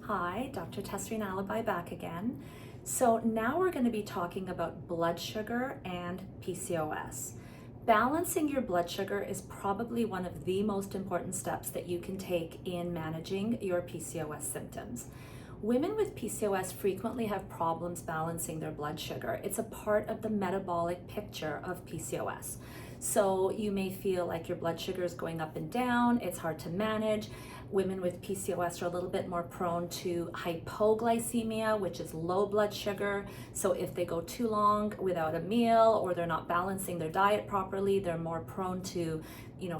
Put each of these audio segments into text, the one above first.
Hi, Dr. Tesreen Alibi back again. So now we're going to be talking about blood sugar and PCOS. Balancing your blood sugar is probably one of the most important steps that you can take in managing your PCOS symptoms. Women with PCOS frequently have problems balancing their blood sugar. It's a part of the metabolic picture of PCOS. So you may feel like your blood sugar is going up and down, it's hard to manage. Women with PCOS are a little bit more prone to hypoglycemia, which is low blood sugar. So if they go too long without a meal or they're not balancing their diet properly, they're more prone to,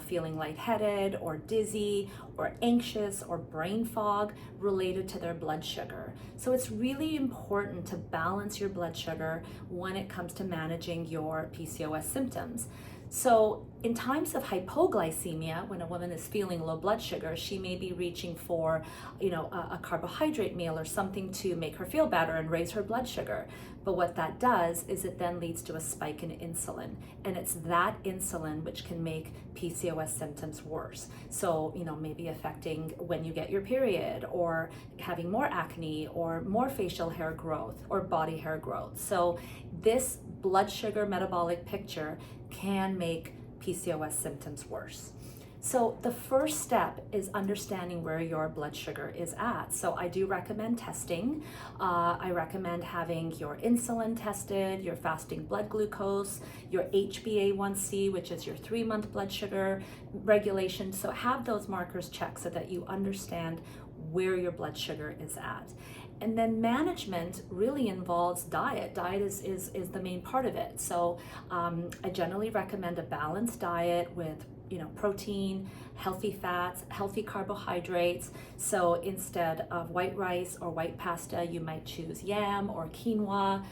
feeling lightheaded or dizzy or anxious or brain fog related to their blood sugar. So it's really important to balance your blood sugar when it comes to managing your PCOS symptoms. So in times of hypoglycemia, when a woman is feeling low blood sugar, she may be reaching for, a carbohydrate meal or something to make her feel better and raise her blood sugar. But what that does is it then leads to a spike in insulin. And it's that insulin which can make PCOS symptoms worse. So, maybe affecting when you get your period or having more acne or more facial hair growth or body hair growth. So this blood sugar metabolic picture can make PCOS symptoms worse. So the first step is understanding where your blood sugar is at. So I do recommend testing. I recommend having your insulin tested, your fasting blood glucose, your HbA1c, which is your 3-month blood sugar regulation. So have those markers checked so that you understand where your blood sugar is at. And then management really involves diet. Diet is the main part of it. So I generally recommend a balanced diet with protein, healthy fats, healthy carbohydrates. So instead of white rice or white pasta, you might choose yam or quinoa.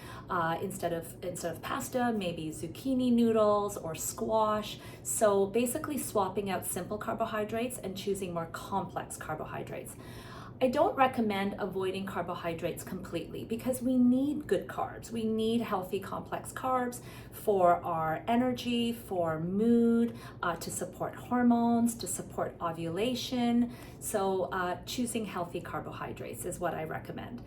Instead of pasta, maybe zucchini noodles or squash. So basically swapping out simple carbohydrates and choosing more complex carbohydrates. I don't recommend avoiding carbohydrates completely because we need good carbs. We need healthy complex carbs for our energy, for mood, to support hormones, to support ovulation. So choosing healthy carbohydrates is what I recommend.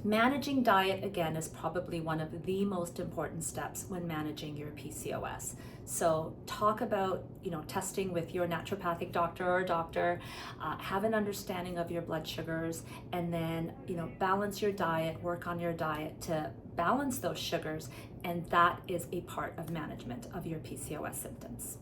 Managing diet, again, is probably one of the most important steps when managing your PCOS. So talk about, testing with your naturopathic doctor or doctor, have an understanding of your blood sugars, and then, balance your diet, work on your diet to balance those sugars, and that is a part of management of your PCOS symptoms.